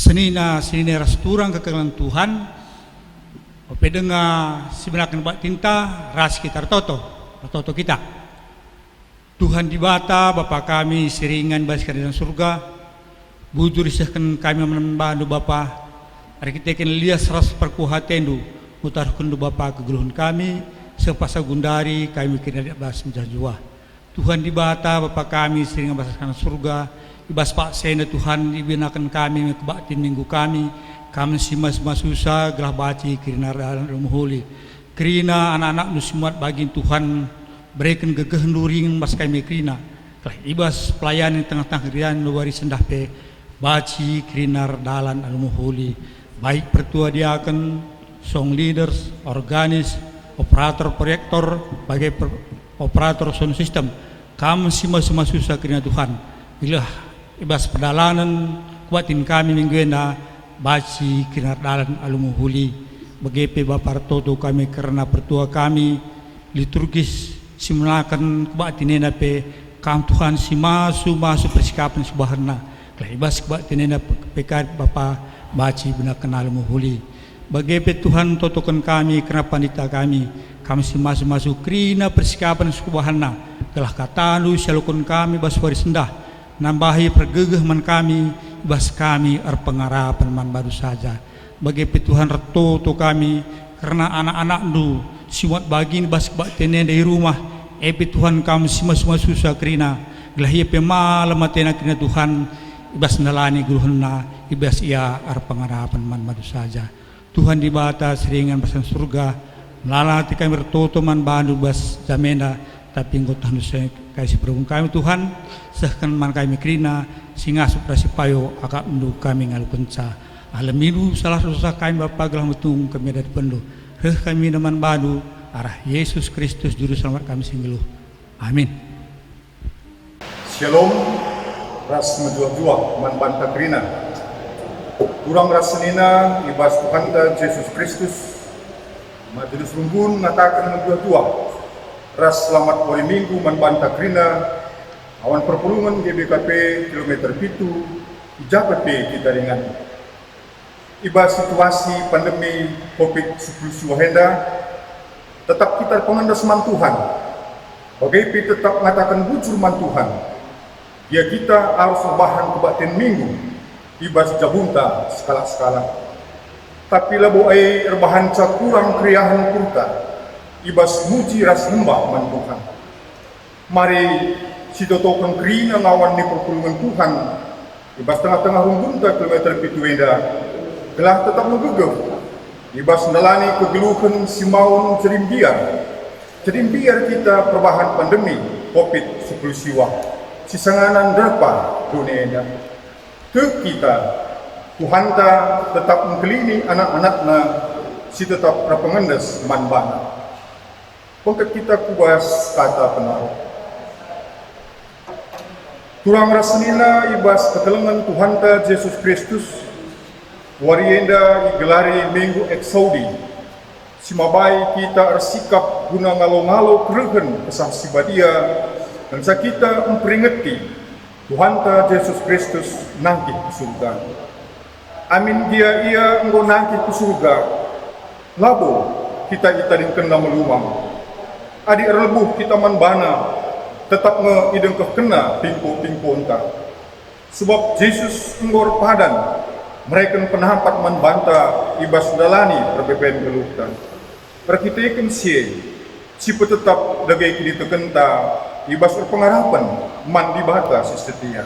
Senina rasturang kekekalan Tuhan. Opedenga sibenakan bak tinta ras kita toto kita. Tuhan di bata Bapa kami seringan baskan dalam surga. Bujur isahkan kami menembadu Bapa. Hari kita akan lias ras perkuhatendu. Mutarkundu Bapa kegeluhan kami. Sepasa gundari kami kena bas menjajua. Tuhan di bata Bapa kami seringan baskan surga. Ibas Pak Sena Tuhan ibinakan kami kebatin minggu kami. Kami simas susah gelah baci kirina dalam holi. Kirina anak-anak nu simuat bagi Tuhan berikan gegehenduring mas kami kirina. Kelah ibas pelayanan tengah-tengah rian luari sendah pe baci kirina dalan dalam holi. Baik pertua diakan song leaders, organis, operator proyektor, bagai operator sound system. Kami simas susah kirina Tuhan. Bila ibas pedalanan kuatin kami mingguena baci kinar dalan alumuhuli begepe Bapak Toto kami karena pertua kami liturgis simulakan kebatinena pe kam Tuhan si masu persikapan subahana kelibas kebatinena pekar Bapak baci benar kenal alumuhuli begepe Tuhan totokan kami karena pandita kami si masu krina persikapan subahana telah katanu syalukun kami baswari sendah nambahi pergegeh man kami bas kami pengarapan man baru saja bagi Tuhan reto to kami karena anak-anak nu siwat bagi bas batene dari rumah Tuhan kami semua susah kerina gelahia pemalam matena kerina Tuhan ibas nalani guruhna ibas ia pengarapan man baru saja Tuhan di bata seringan basan surga melalati kami reto to man bandu bas jamena tapi engkau Tuhan saya kasih perhubung kami Tuhan sahkan man kami kerina singa suprasi payo akak mendu kami ngalukenca alamiru salah susah kami Bapa gelah metung kami dari pendu kami naman badu arah Yesus Kristus juru selamat kami singgeluh amin. Shalom ras medua-dua man banta kerina kurang ras senina ibas Tuhan Yesus Kristus majelis rumbun ngatakan medua-dua ras selamat hari minggu man banta kerina awan perpulungan GBKP kilometer pitu jabat kita dengan iba situasi pandemi COVID-19 tetap kita pengendas man Tuhan bagai tetap mengatakan bujur man Tuhan ya kita harus bahan kebatin minggu iba jabunta skala-skala tapi labo ai rebahan kurang kriahan kurta ibas muji ras lembah man Tuhan mari si totokan kerina ngawan ni perpulungan Tuhan ibas tengah-tengah rumbunta kilometer pitu enda gelah tetap megegeh ibas nalani kegeluhan si maun cerimbiar kita perbahan pandemi COVID-19 si sanganan derpa dunia enda ke kita Tuhan tetap mengkelini anak-anakna si tetap rapengendes manbana pengkat kita kubas kata penaruh kurang rasenina ibas ketelengan Tuhan Yesus Kristus warienda igelari minggu eksaudi simabai kita ersikap guna ngalo-ngalo keregen kesah sibadia dan kita memperingati Tuhan Yesus Kristus nangkit ke surga amin dia ia engkau nangkit ke surga labo kita ringkan melumang adi erlebuh kita manbana tetap ngeideng kena pingpo entah sebab Yesus enggor padan mereka penahampat manbanta ibas dalani perbepen geluhtan perkitakan si tetap dagai kini tekenta ibas pengharapan man dibata si setia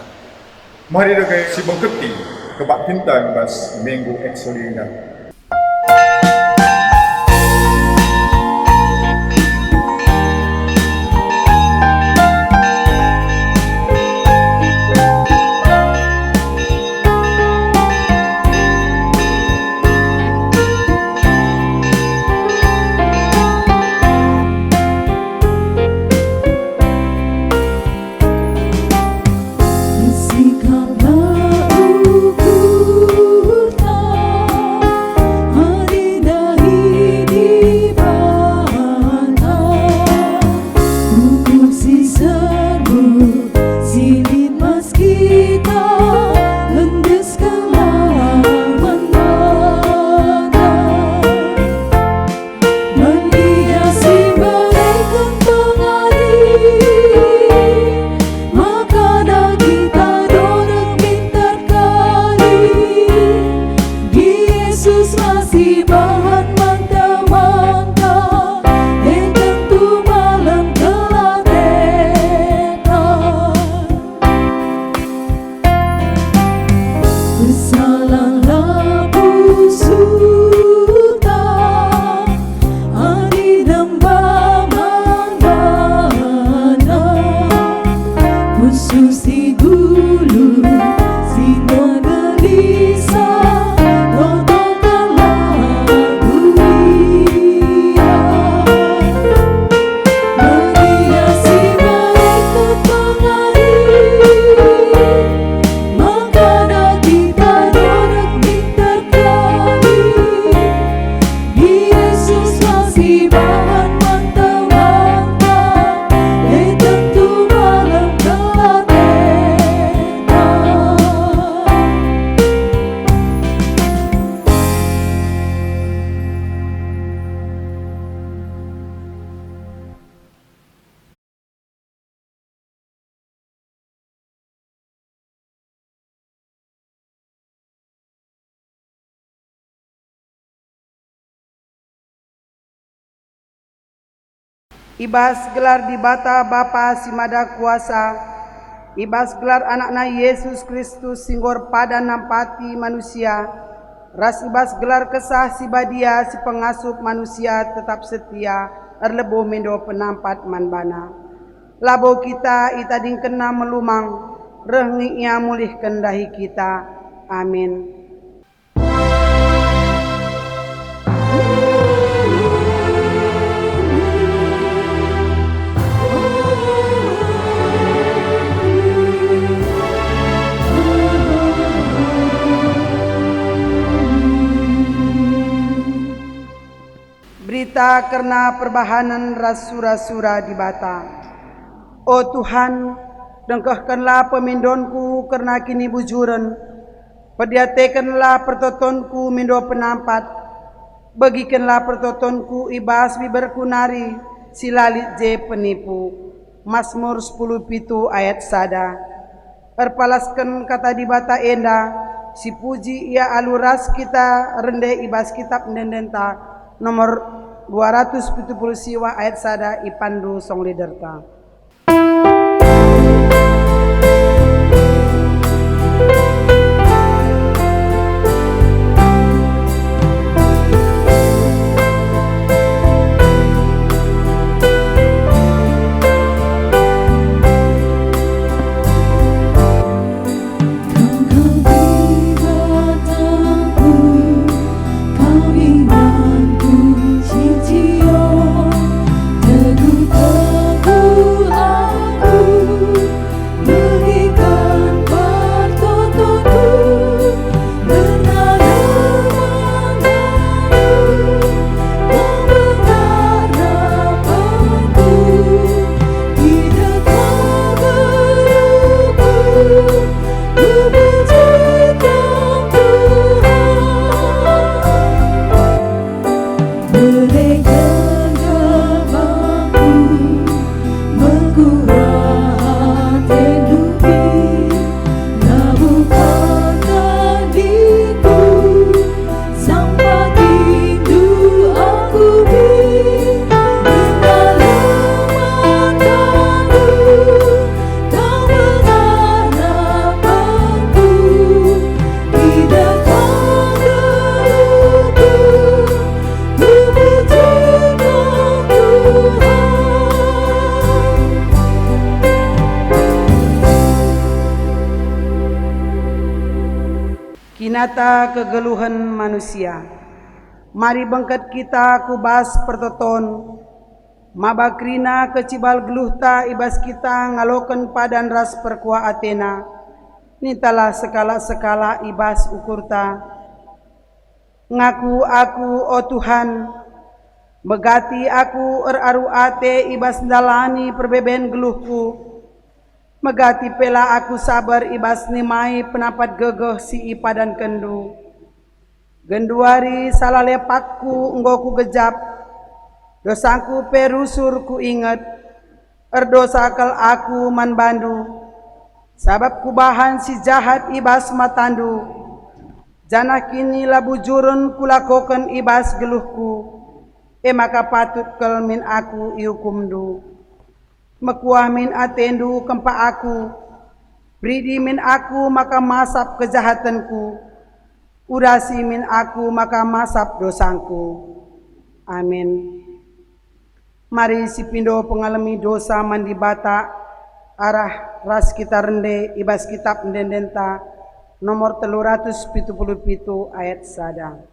mari dagai si bengketi kebak pinta ibas minggu eksolinga. Ibas gelar di bata Bapa Simada Kuasa, ibas gelar anakna Yesus Kristus singgor pada nampati manusia, ras ibas gelar kesah si badia si pengasup manusia tetap setia, erlebo mendo penampat manbana. Labo kita itading kena melumang, rengi ia mulih kendahi kita. Amin. Berita karena perbahanan rasura-sura di bata. O Tuhan, dengkahkanlah pemindonku karena kini bujuran. Pediatekanlah pertotonku mindo penampat. Bagikanlah pertotonku ibas biberkunari silalit je penipu. Mazmur 10:7 ayat sada. Erpalaskan kata di bata enda, si puji ia aluras kita rende ibas kitab nendenta nomor 270 siwa ayat sada ipandu song liderta. Kinata kegeluhan manusia. Mari bangkat kita kubas pertoton. Mabakrina kecibal geluhta ibas kita ngaloken padan ras perkua Athena. Nitalah sekala-sekala ibas ukurta. Ngaku aku o Tuhan, megati aku eraru ate ibas dalani perbeben geluhku. Megati pela aku sabar ibas nimai penapat gegeh si ipadan kendu. Genduari salah lepakku enggoku gejap. Dosaku perusur ku inget. Erdosakal aku man bandu. Sabab kubahan si jahat ibas matandu. Jana kini labu jurun kulakoken ibas geluhku. Maka patut kelmin aku iukumdu. Mekuah min atendu kempa aku, bridi min aku maka masap kejahatanku, urasi min aku maka masap dosaku. Amin. Mari si pindo pengalami dosa mandi bata, arah ras kita rende ibas kitab ndendenta nomor 377 ayat sada.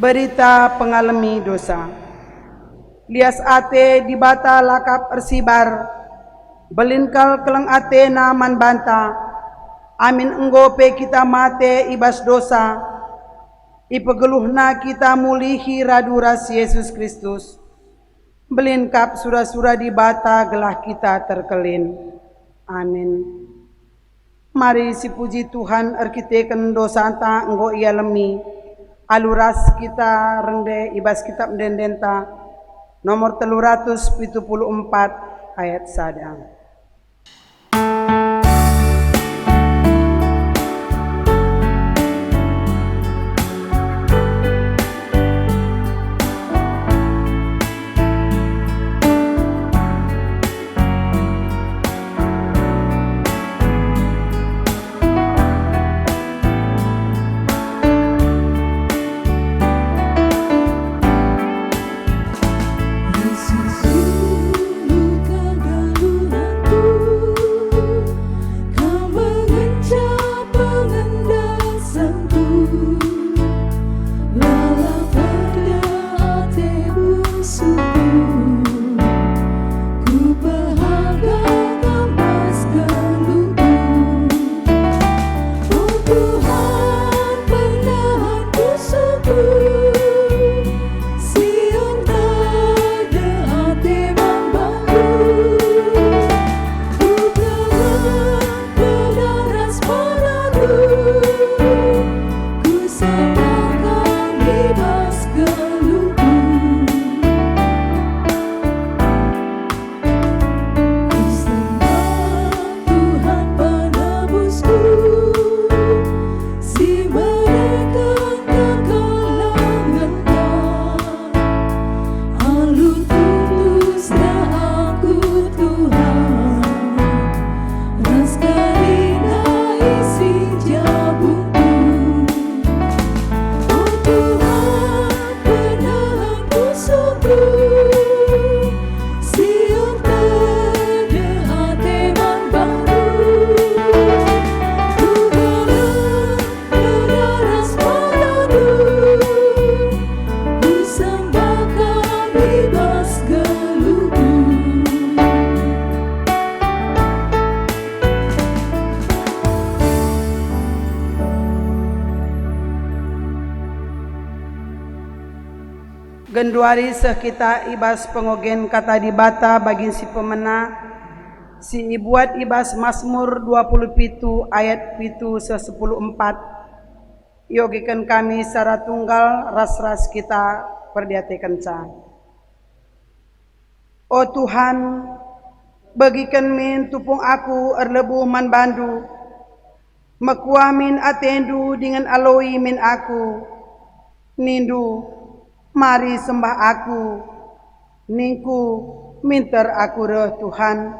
berita pengalami dosa. Lias ate di bata lakap ersibar, belinkal keleng ate na man banta, amin enggope kita mate ibas dosa, ipegeluhna kita mulihi raduras Yesus Kristus, belinkap sura-sura di bata gelah kita terkelin. Amin. Mari si puji Tuhan erkiteken dosa anta enggo ia lemi, aluras kita rende ibas kitab dendenta nomor 374 ayat sadang. Genduari seh kita ibas pengogen kata di bata bagi si pemena, si ibuat ibas Mazmur 27 ayat 7:10-4. Yogikan kami secara tunggal ras-ras kita perdiatekan ca. O Tuhan, bagikan min tupung aku erlebu man bandu, mekuamin atendu dengan aloi min aku, nindu mari sembah aku, ningku minter aku reh Tuhan.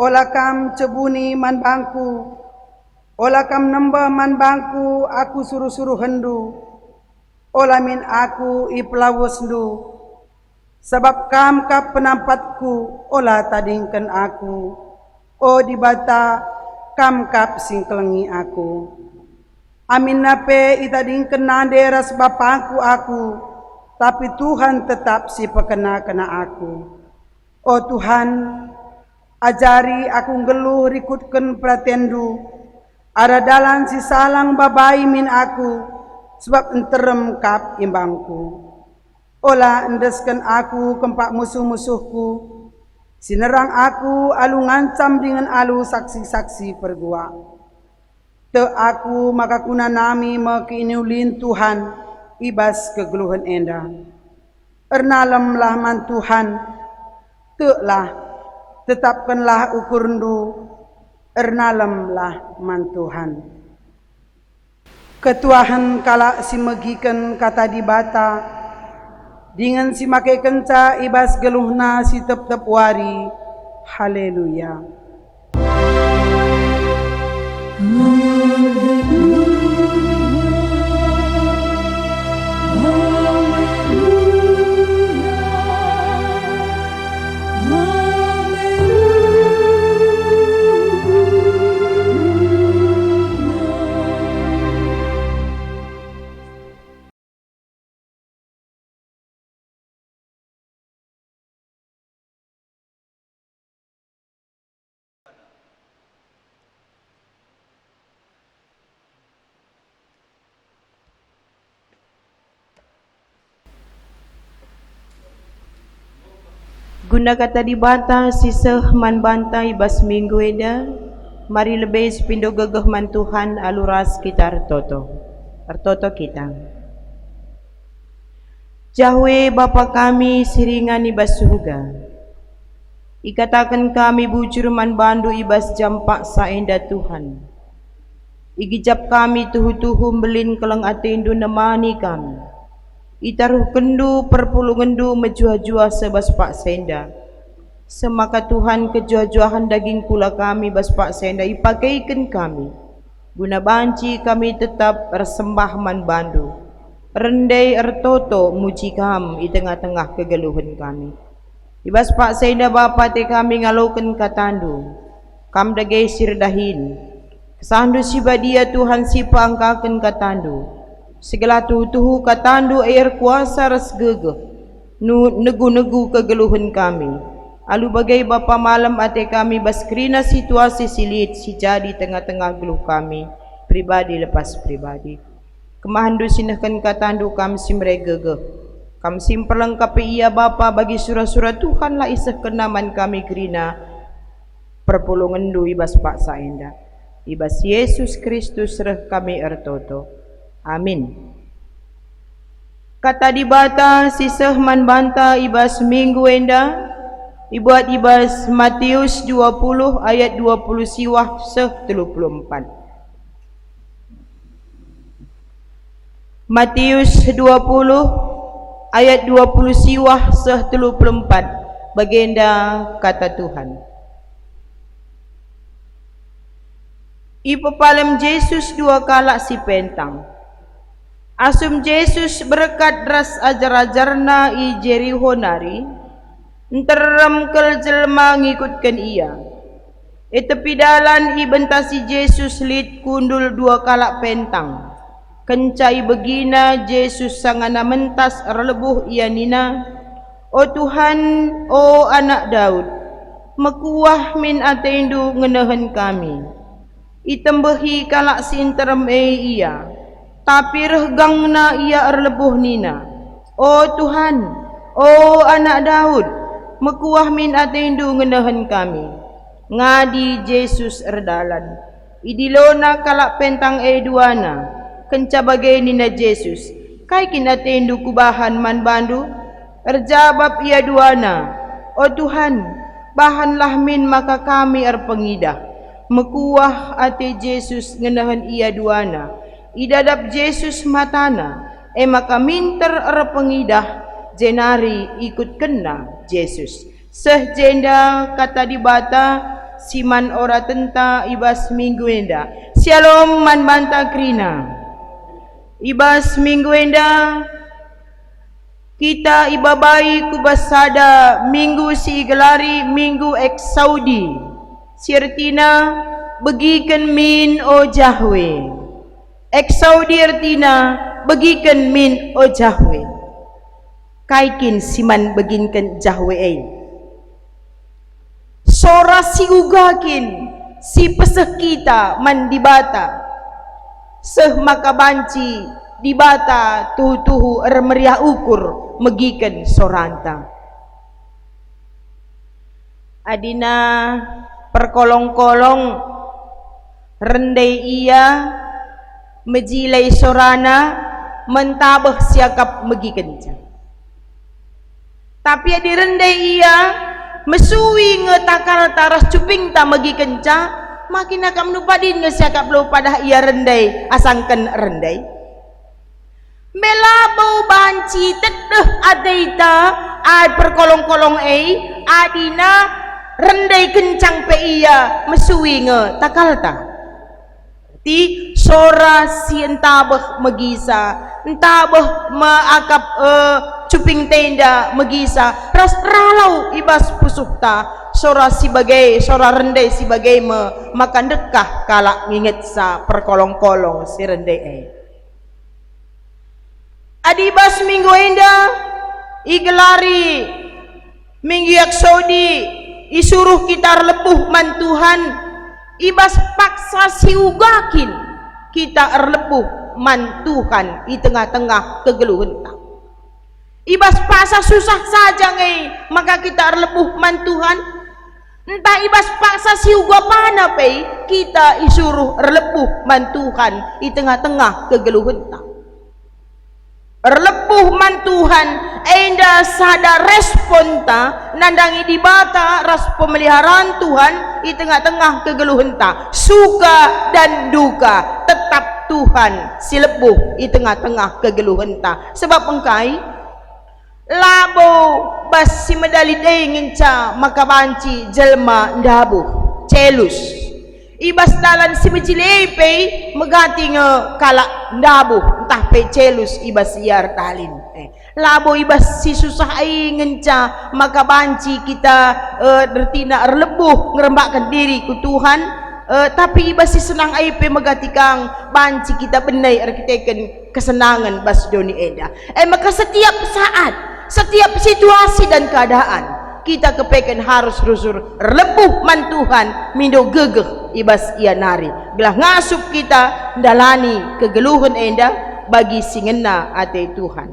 Olakam cebuni man bangku, olakam nembah man bangku aku suruh-suruh hendu, olamin aku iplawus ndu, sebab kam kap penampatku olah tadingken aku, o di bata kam kap singkelengi aku. Amin nape itadingken nande ras bapangku aku, tapi Tuhan tetap si pekena-kena aku. O Tuhan, ajari aku ngeluh rikutken pratendu, ada dalan si salang babai min aku, sebab enterem kap imbangku. Olah endesken aku kempak musuh-musuhku, sinerang aku alu ngancam dengan alu saksi-saksi pergua. Te aku maka kuna nami mekiinulin Tuhan, ibas kegeluhan enda. Ernalemlah man Tuhan, telah tetapkanlah ukur ndu, ernalemlah man Tuhan. Ketuahan kala si megiken kata di bata, dengan si make kenca ibas geluhna si tep-tep wari. Haleluya. Guna kata dibata sisah man bantai bas minggu eda. Mari lebih sepindo gegah man Tuhan aluras kita artoto kita. Jahwe Bapa kami siringan ibas surga. Ikatakan kami bujur man bandu ibas jampak saenda Tuhan. Igijap kami tuhu-tuhu belin kelang atindu nemani kami. Itaruh kendu perpulungendu menjua-jua sebas pak senda. Semaka Tuhan kejua-juahan daging pula kami bas pak senda ipakaikan kami. Guna banci kami tetap bersembah man bandu. Rendai ertoto muji kam di tengah-tengah kegeluhan kami. Ibas pak senda bapa te kami ngalokan katandu. Kam dagai sirdahin. Kesandu sibadia Tuhan sipa angkakan katandu. Segala tuhu katandu air kuasa ras gegeh. Negu-negu kegeluhan kami. Alu bagai bapa malam ate kami baskrina situasi silit si jadi tengah-tengah geluh kami. Pribadi lepas pribadi. Kemahandu sinahkan katandu kami simre gegeh. Kami simperlengkapi ia bapa bagi surah-surah Tuhan lah isah kenaman kami kerina. Perpulungan du ibas pak saenda. Ibas Yesus Kristus reh kami ertoto. Amin. Kata dibata sisah man banta ibas minggu enda. Ibuat ibas Matius 20 ayat 20 siwah seh 34. Matius 20 ayat 20 siwah seh 34. Bagenda kata Tuhan. Ipepalem Yesus dua kalak si pentang. Asum Yesus berkat ras ajar-ajarna i Jericho nari. Enterem kel jelma ngikutkan ia. Tepi dalan i bentasi Yesus lit kundul dua kalak pentang. Kencai begina Yesus sangana mentas relebuh ia nina. O Tuhan, o anak Daud, mekuah min ateindu ngenahan kami. Itembehi kalak sinterem ia. Tapi regangna ia erlebuh nina. O Tuhan, o anak Daud, mekuah min ateindu ngenahan kami. Ngadi Yesus erdalan. Idilona kalak pentang duana. Kenca bagai nina Yesus. Kai kin ateindu kubahan man bandu. Erjabab ia duana. O Tuhan, bahanlah min maka kami erpengidah. Mekuah ate Yesus ngenahan ia duana. Idadap Yesus matana. Maka minter erpengidah. Jenari ikut kena Yesus. Seh jenda kata dibata. Siman ora tenta ibas minggu enda. Shalom man banta krina. Ibas minggu enda. Kita ibabai kubasada minggu si gelari minggu ek Saudi. Sirtina begikan min o Jahwe. Ek Saudi artina begikan min o Jahwe. Kaikin siman beginkan Jahwe ay. Sora si ugakin si peseh kita man dibata. Seh makabanci dibata tuhu-tuhu meriah ukur megikan soranta. Adina perkolong-kolong rendai ia mejilai sorana mentabah siakap megikan. Tapi adi rendai ia mesuwi ngetakal taras cuping ta megikan makin akam nupadin ngesiakap lo padah ia rendai asangkan rendai. Melabau banci tedeh adaita ad perkolong-kolong adina rendai kencang pe iya mesuwi nge takalta. Ti sora si entabeh megisa entabeh maakap cuping tenda megisa ras ralau ibas pusukta sora sebagai sora rendai sebagai makan dekah kalak nginget sa perkolong-kolong si rendai adibas minggu enda igelari minggu yak Saudi isuruh kita lepuh man Tuhan ibas paksa siugakin kita erlepuh man Tuhan di tengah-tengah kegeluhan. Ibas paksa susah saja ngai, maka kita lebuh man Tuhan. Entah ibas paksa si uga pana pe, kita isuruh lebuh man Tuhan di tengah-tengah kegeluhan ta. Lebuh man Tuhan, enda sada respon ta, nandangi di bata ras pemeliharaan Tuhan di tengah-tengah kegeluhan ta. Suka dan duka tetap Tuhan si lebuh di tengah-tengah kegeluhan ta. Sebab engkai labo bas si medali ngenca maka banci jelma ndabu celus ibas dalan si mejilepe megati nge kalak ndabu entah pe celus ibas iar talin labo ibas si susah ai ngenca maka banci kita dertina erlebuh ngerembakkan diri ku Tuhan. Tapi ibas si senang ai pe megati kang banci kita benai arkiteken kesenangan bas doni eda maka setiap saat, setiap situasi dan keadaan kita kepeken harus rusur lebuh man Tuhan mindo gegeh ibas ia nari gelah ngasup kita dalani kegeluhan enda bagi singena ate Tuhan.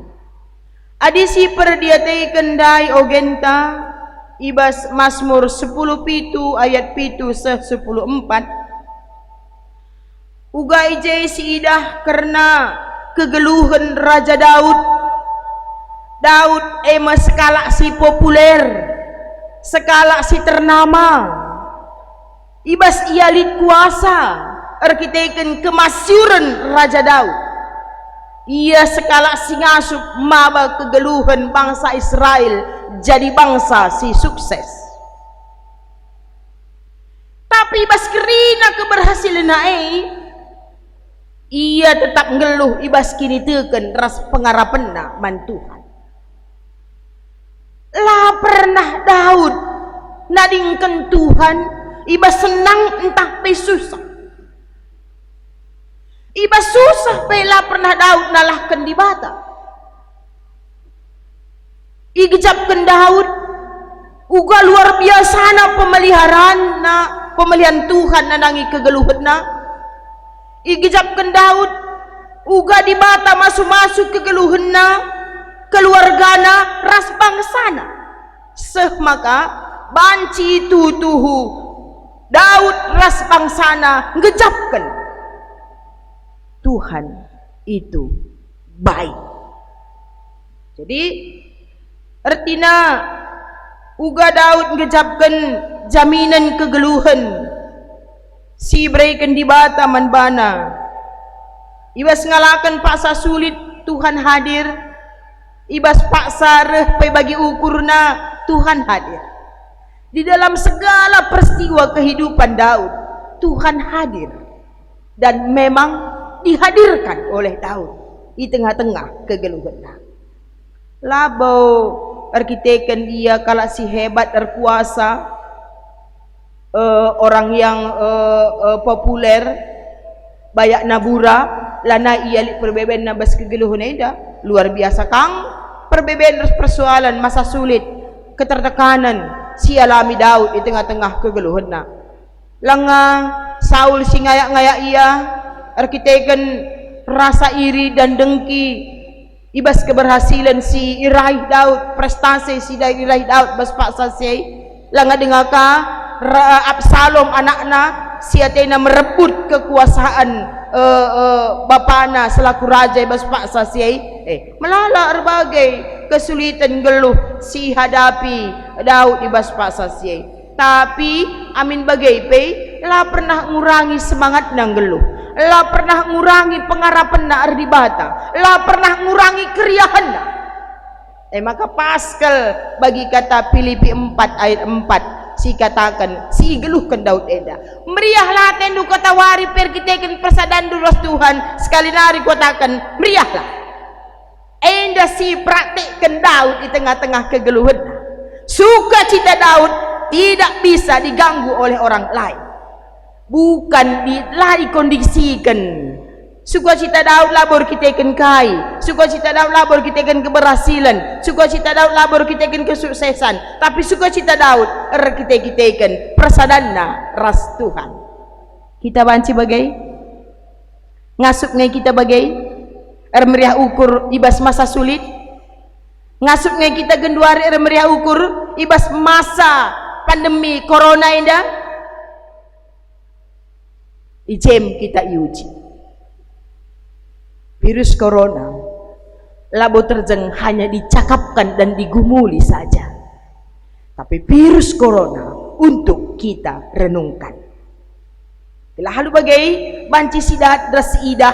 Adisi perdiate kendai ogenta ibas Mazmur 10:7 ayat 7 10:4 uga ije si idah karena kegeluhan Raja Daud skala si populer, skala si ternama, ibas ia lid kuasa, arkiteken kemasyuran Raja Daud. Ia skala si ngasup maba kegeluhan bangsa Israel jadi bangsa si sukses. Tapi ibas kerina keberhasilan ia tetap ngeluh ibas kini teken ras pengarapenna man Tuhan. Lah pernah Daud nadingkan Tuhan iba senang entah pe susah. Iba susah pe lah pernah Daud nalahkan di bata. Igejapkan Daud uga luar biasa na pemeliharaan Tuhan nanangi kegeluhan na. Igejapkan Daud uga di bata masuk-masuk kegeluhan na keluargana ras bangsana maka banci tutuhu Daud ras bangsana ngejapkan Tuhan itu baik. Jadi artinya uga Daud ngejapkan jaminan kegeluhan si berikan di bata manbana ibas ngalakan paksa sulit Tuhan hadir. Ibas paksa reh pe bagi ukurna Tuhan hadir. Di dalam segala peristiwa kehidupan Daud Tuhan hadir dan memang dihadirkan oleh Daud di tengah-tengah kegeluhan. Labo arkiteken dia kalau si hebat berkuasa orang yang populer banyak nabura lana ia perbeben nabas kegeluhan eda luar biasa kang perbedaan persoalan masa sulit ketertekanan si alami Daud di tengah-tengah kegeluhan na langa Saul si ngayak-ngayak ia arkiteken rasa iri dan dengki ibas keberhasilan si iraih Daud prestasi si iraih Daud bas paksa si langa dengaka Absalom anakna si atena merebut kekuasaan bapana selaku raja bas paksa si melala berbagai kesulitan geluh si hadapi Daud di bas paksa si tapi amin bagai pe lah pernah ngurangi semangat nang geluh lah pernah ngurangi pengharapan na di bata lah pernah ngurangi keriahan na maka Pascal bagi kata Filipi 4 ayat 4 si katakan si geluhkan Daud eda meriahlah tendu kota wari perkiteken persadan duros Tuhan sekali nari katakan meriahlah enda si praktikkan Daud di tengah-tengah kegeluhan sukacita Daud tidak bisa diganggu oleh orang lain bukan dikondisikan sukacita Daud labor kiteken kai sukacita Daud labor kiteken keberhasilan sukacita Daud labor kiteken kesuksesan tapi sukacita Daud kiteken persadanna ras Tuhan kita banci bagai ngasup ngai kita bagai meriah ukur ibas masa sulit ngasup ngai kita genduari remeriah ukur ibas masa pandemi corona indah ijem kita iuji virus corona labo terjeng hanya dicakapkan dan digumuli saja, tapi virus corona untuk kita renungkan. Bila halu bagai banci sidat dras idah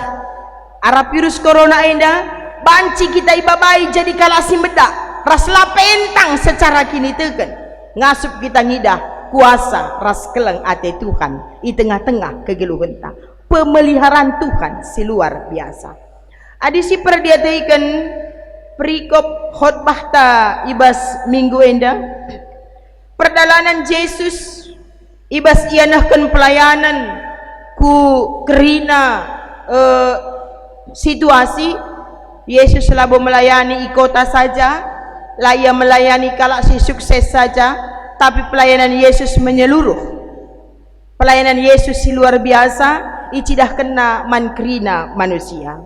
arah virus corona indah banci kita ibabai jadi kalasi bedak rasla pentang secara kini teken ngasup kita ngidah kuasa ras keleng ate Tuhan di tengah-tengah kegeluhan ta pemeliharaan Tuhan si luar biasa. Adisi perdiataikan perikop khotbah ta ibas minggu enda perdalanan Yesus ibas ianahkan pelayanan ku kerina situasi Yesus labo melayani ikota saja laya melayani kalak si sukses saja, tapi pelayanan Yesus menyeluruh, pelayanan Yesus si luar biasa icidah kena mankrina manusia.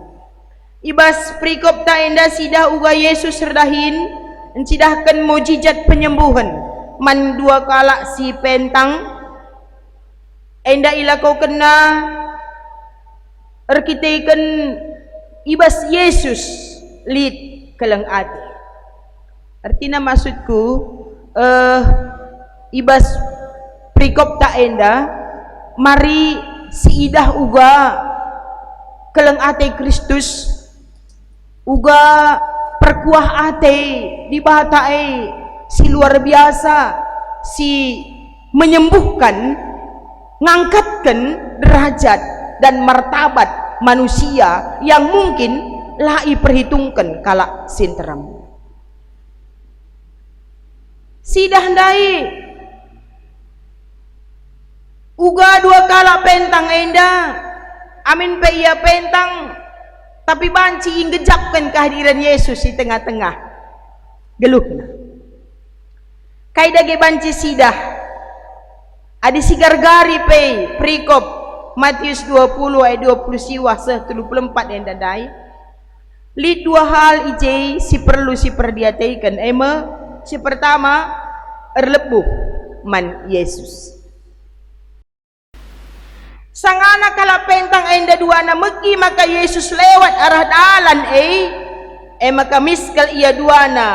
Ibas perikop ta enda sidah uga Yesus redahin encidahkan mujizat penyembuhan man dua kalak si pentang enda ila kau kena erkitaikan ibas Yesus lid keleng ati. Artinya maksudku ibas perikop ta enda mari si idah uga keleng ati Kristus uga perkuah ate dibatae si luar biasa si menyembuhkan ngangkatkan derajat dan martabat manusia yang mungkin lai perhitungkan kala sinteram sidah ndai uga dua kala pentang enda amin pe ia pentang tapi banci inggejapkan kehadiran Yesus di tengah-tengah geluhna kaidage banci sidah adi sigargari pe perikop Matius 20 ayat 20 siwah 34 yang dadai li dua hal ije si perlu si perdiataikan si pertama erlebuh man Yesus sangana kala pentang enda dua na megi maka Yesus lewat arah dalan maka miskal ia dua na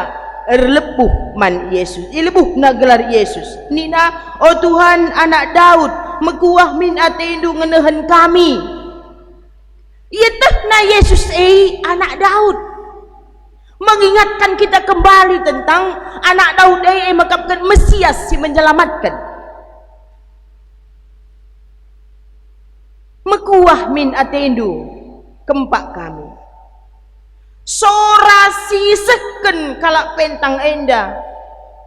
erlebuh man Yesus ilebuh na gelar Yesus nina oh Tuhan anak Daud mekuah min atendu ngenehen kami ia teh na Yesus anak Daud mengingatkan kita kembali tentang anak Daud makapkan Mesias si menyelamatkan mekuah min atendu kempak kami sorasi seken kalak pentang enda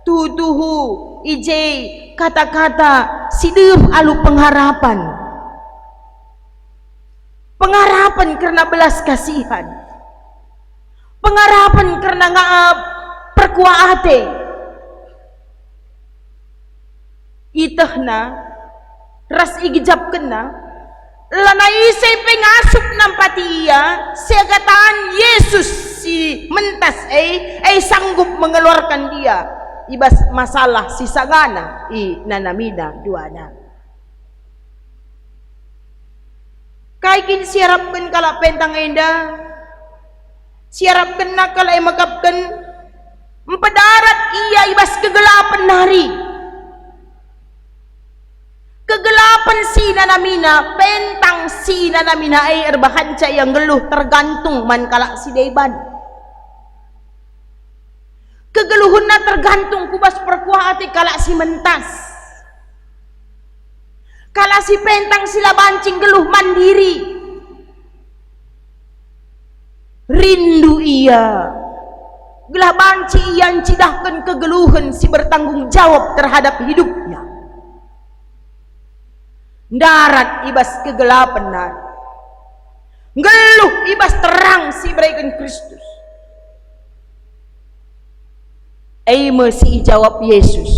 tuduhu ije kata-kata siduh alu pengharapan karena belas kasihan pengharapan karena perkuah ate itahna ras igijab kena lanai saya pengasup nampati ia segataan Yesus si mentas sanggup mengeluarkan dia ibas masalah si sagana nanamina duana kaikin siarapkan kala pentang enda siarapkan nakala makapkan empadarat ia ibas kegelapan hari kegelapan si nanamina pentang si nanamina erbahanca yang geluh tergantung man kalak si deban kegeluhunna tergantung kubas perkuah hati kalak si mentas kalak si pentang sila bancing geluh mandiri rindu ia gelah banci yang cidahkan kegeluhan si bertanggung jawab terhadap hidupnya darat ibas kegelapan geluh ibas terang si berikan Kristus mesti jawab Yesus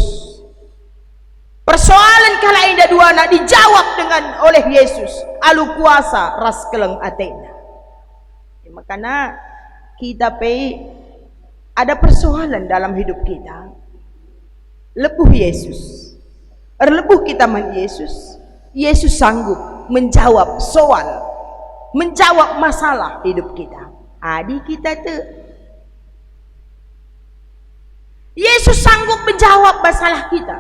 persoalan kala indah dua nak dijawab dengan oleh Yesus alu kuasa ras keleng atena makanya kita ada persoalan dalam hidup kita, lepuh Yesus. Lepuh kita man Yesus. Yesus sanggup menjawab soal, menjawab masalah hidup kita. Adi kita tu. Yesus sanggup menjawab masalah kita.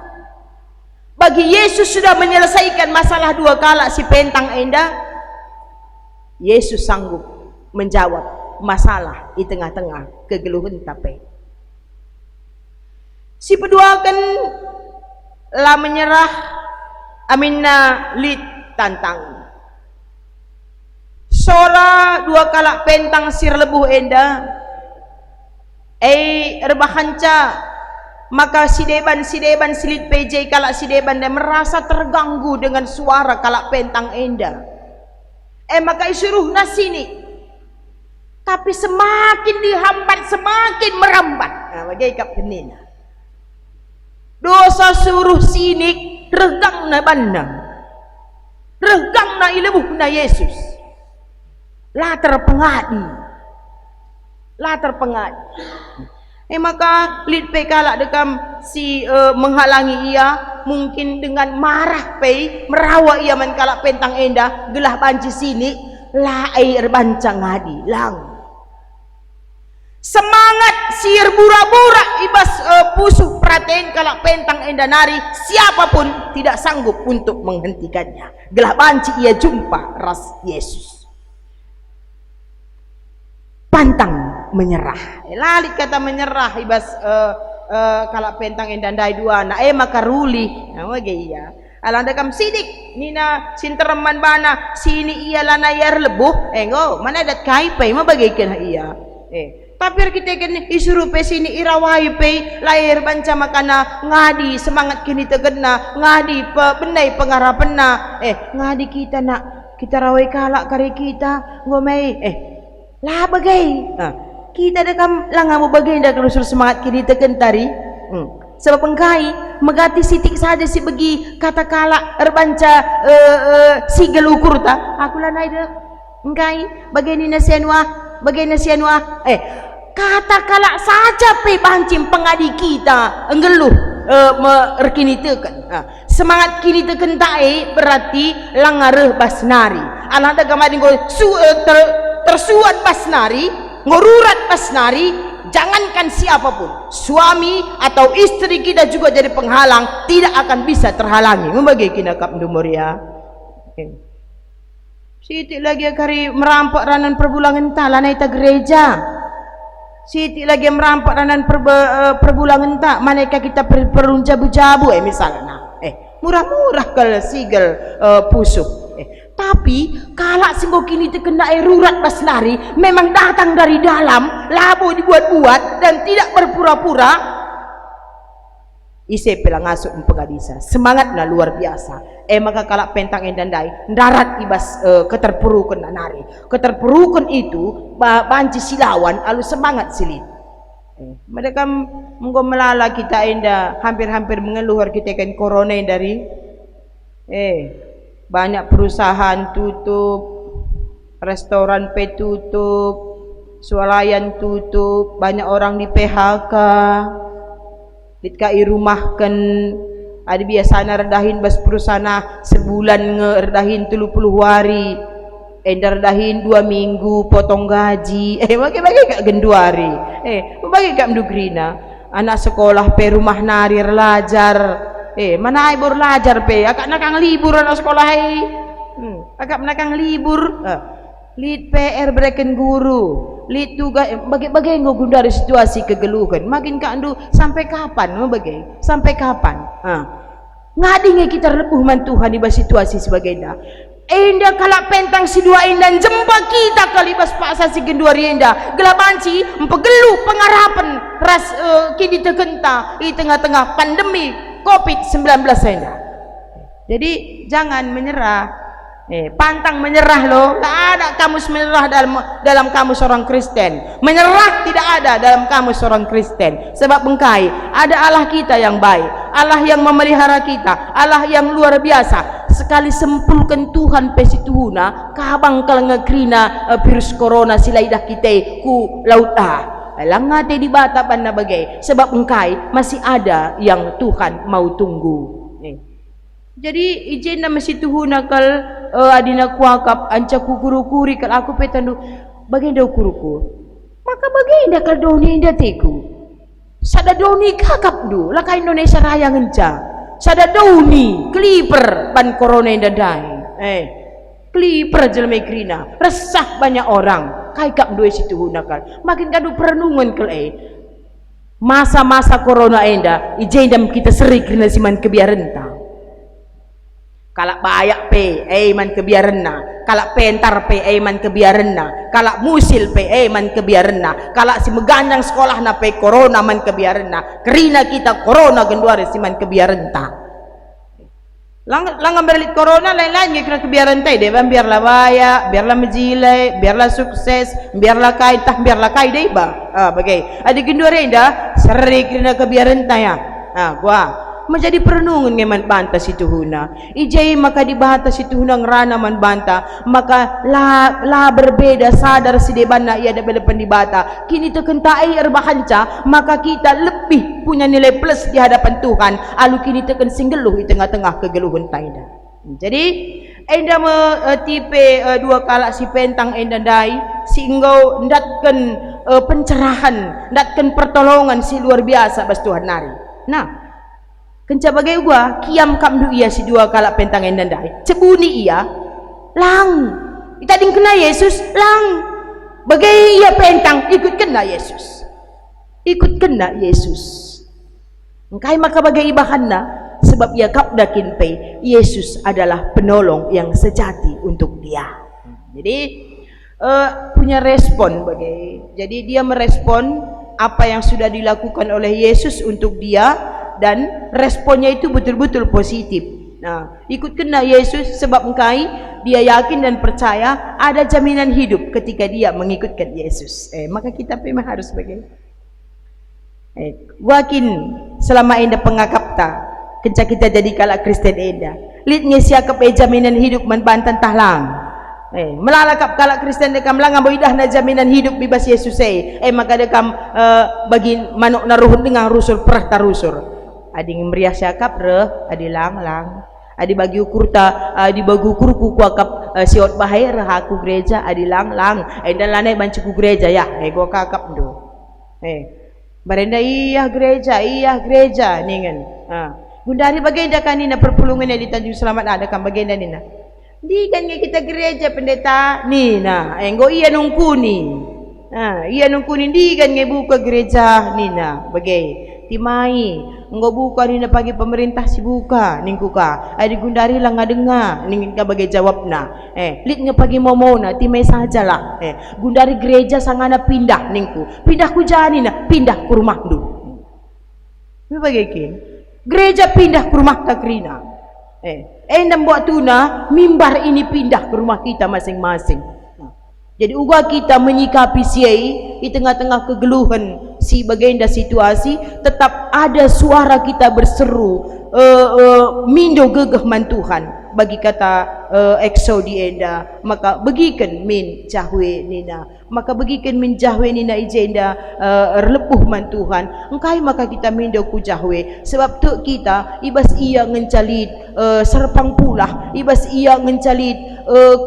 Bagi Yesus sudah menyelesaikan masalah 2 kalak si pentang enda. Yesus sanggup menjawab masalah di tengah-tengah kegeluhan tape. Si kedua kan lah menyerah aminna lid tantang. Sola 2 kalak pentang sir lebuh enda. Rebahanca maka sideban silit PJ kalak sideban dan merasa terganggu dengan suara kalak pentang enda. Maka isuruh nasini. Tapi semakin dihambat semakin merambat. Bagai kap kenina. Dosa suruh sinik regang na bandang. Regang na ilebuh na Yesus. Latar pengadi. Maka lid pe kalak dekam si menghalangi ia, mungkin dengan marah pe merawa ia man kalak pentang enda gelah banci sini la air bancang ngadi lang. Semangat sir bura-bura ibas pusuh praten kalak pentang enda nari, siapapun tidak sanggup untuk menghentikannya. Gelah banci ia jumpa ras Yesus. Pantang menyerah. Lalit kata menyerah ibas kalak pentang endandai 2 anak maka ruli. Iya. Alanda kam sidik nina sinterman bana sini ia lana yar lebuh go mana dat kai pe ma bagaikan iya. Tapi kita kan isuruh pe sini irawai pe lahir banca makana ngadi semangat kini tegena ngadi benai pengarapena ngadi kita nak kita rawai kalak kari kita ngomei lah bagai kita dekam lah ngamu bagai dah kelusur semangat kini tegentari sebab engkai megati sitik saja si begi kata kalak erbanca si gelukur ta aku lah naik deh engkai bagai nasianwa kata kalak saja pe bancim pengadi kita enggeluh merkini teken semangat kini teken tae berarti langareh basnari alanda gamading tersuat basnari ngururat basnari. Jangankan siapapun, suami atau istri kita juga jadi penghalang, tidak akan bisa terhalangi. Membagi kina kap dumoria. Siti lagi kari merampok ranan perbulangan ta lanai ta gereja. Siti lagi merampok ranan perbulangan ta manakah kita perun jabu-jabu misalnya. Murah-murah kalau sigel pusuk. Tapi kalak singgo kini terkena rurat basnari memang datang dari dalam, labu dibuat-buat dan tidak berpura-pura. Ise pelang asuk pengadisa semangatnya luar biasa. Maka kalak pentang endandai darat ibas keterpurukan nari. Keterpurukan itu banci silawan alu semangat silit. Mereka menggo melala kita enda hampir-hampir mengeluh kita kan corona dari banyak perusahaan tutup, restoran tutup, swalayan tutup, banyak orang di PHK. Ditkai rumahkan ada biasanya redahin bas perusahaan sebulan ngeredahin 30 hari. Redahin 2 minggu potong gaji. Bagi kak genduari. Bagi kak mdugrina. Anak sekolah pe rumah nari relajar. Mana ai belajar pe akak nakang libur anak sekolah akak nakang libur lid PR bereken guru lid tugas bagai ngogundari situasi kegeluhan makin kandu sampai kapan sampai kapan ngadinge kita lepuh man Tuhan di situasi sebagainya enda kalak pentang si 2 indan jempa kita kalibas paksa si genduari enda gelabanci empegelu pengarapan ras kini tegenta di tengah-tengah pandemi COVID-19 enda. Jadi jangan menyerah. Pantang menyerah loh. Tak ada kamus menyerah dalam kamus orang Kristen. Menyerah tidak ada dalam kamus orang Kristen. Sebab bengkai ada Allah kita yang baik, Allah yang memelihara kita, Allah yang luar biasa. Sekali sempulkan Tuhan pesituhuna kabang kalau ngekrina virus corona silaidah kita ku lauta. Langate di bata pan na bagay. Sebab engkai masih ada yang Tuhan mau tunggu. Jadi ijen na masih tuhu nakal adina kuakap anca kukuru-kuri kal aku petandu bagay daw kuruku. Maka bagay na kal doni inda teku. Sada doni kakap du laka Indonesia raya ngenca. Sada doni kliper pan corona inda dai. Kliper jelme krina. Resah banyak orang. Kaikap dua situ nakal. Makin kadu perenungan kal masa-masa corona enda ijendam kita seri krina siman kebiarenta. Kalak bayak pe man kebiarenna, kalak pentar pe man kebiarenna, kalak musil pe man kebiarenna, kalak si megandang sekolah na pe corona man kebiarenna, kerina kita corona genduare si man kebiarenta. Lang berlit corona lain-lain kena kebiarenta deh, biarlah bayak, biarlah menjilai, biarlah sukses, biarlah kaitah, biarlah kaidai ba. Bagai. Ada genduare indah seri kerina kebiarenta ya. Gua menjadi perenungan ngeman banta situ huna ijai maka dibahata situ huna ngerana man banta maka la berbeda sadar si debana ia ada belepan dibata kini tekentai erbahanca maka kita lebih punya nilai plus di hadapan Tuhan alu kini teken singgeluh di tengah-tengah kegeluhan taida. Jadi enda tipe dua kalak si pentang enda dai si engkau ndatken pencerahan ndatken pertolongan si luar biasa bas Tuhan nari. Nah kenca bagai gua kiam kamdu ia si dua kalak pentang endandai cebuni ia lang itading kena Yesus lang bagai ia pentang ikut kena Yesus engkai maka bagai ibahanna sebab ia kap dakin pe Yesus adalah penolong yang sejati untuk dia. Jadi punya respon bagai jadi dia merespon apa yang sudah dilakukan oleh Yesus untuk dia dan responnya itu betul-betul positif. Nah, ikut kena Yesus sebab engkai dia yakin dan percaya ada jaminan hidup ketika dia mengikutkan Yesus. Maka kita memang harus sebagai wakin selama enda pengakapta kenca kita jadi kalak Kristen enda. Litnya siakap jaminan hidup man bantan tahlang. Melalakap kalak Kristen dekam lang amboidah na jaminan hidup bebas Yesus maka dekam bagi manuk naruhun dengan rusul perah tarusur. Adi meriah syakap re adi lang adi bagi ukur ta adi bagi ukur ku kuakap siot bahaya aku gereja adi lang dan lanai bancuku gereja ya gua kakap do barenda iya gereja ningen gundari bagenda kanina perpulungan di Tanjung Selamat ada kan bagenda nina di kan kita gereja pendeta nina enggo iya nungkuni iya nungkuni di kan buka gereja nina bagai timai engkau buka ni pagi pemerintah si buka ningkuka ada gundari lah ngadenga ningin ka bagai jawabna litnya pagi momona timai sajalah gundari gereja sangana pindah ningku pindah ku jani na pindah ke rumah du ni bagai kin gereja pindah ke rumah takrina endam buat tuna mimbar ini pindah ke rumah kita masing-masing. Jadi uga kita menyikapi siai di tengah-tengah kegeluhan si bagenda situasi tetap ada suara kita berseru mindo gegah man Tuhan bagi kata ekso di enda maka begikan min jahwe nina maka begikan min jahwe nina ijenda lepuh man Tuhan engkai maka kita mindo ku jahwe sebab tu kita ibas ia ngencalit serpang pulah ibas ia ngencalit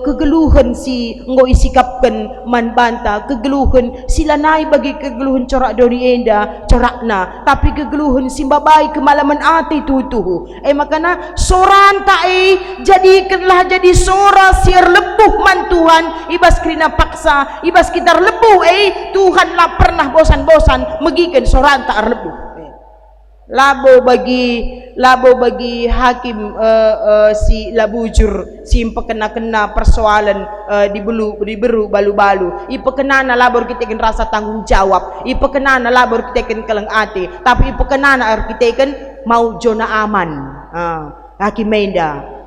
kegeluhan si engkau isikapkan man banta kegeluhan silanai bagi kegeluhan corak doni enda corakna tapi kegeluhan simbabai kemalaman ati tutuhu makana soran tae jadikanlah jadi sora siar lepuh man Tuhan ibas krina paksa ibas kita lepuh Tuhan lah pernah bosan-bosan megikan soran tak lepuh labo bagi hakim si labujur si pekena-kena persoalan diberu balu-balu ipekenana labor kita kan rasa tanggung jawab ipekenana labor kita kan keleng ati tapi ipekenana kita kan mau zona aman hakim menda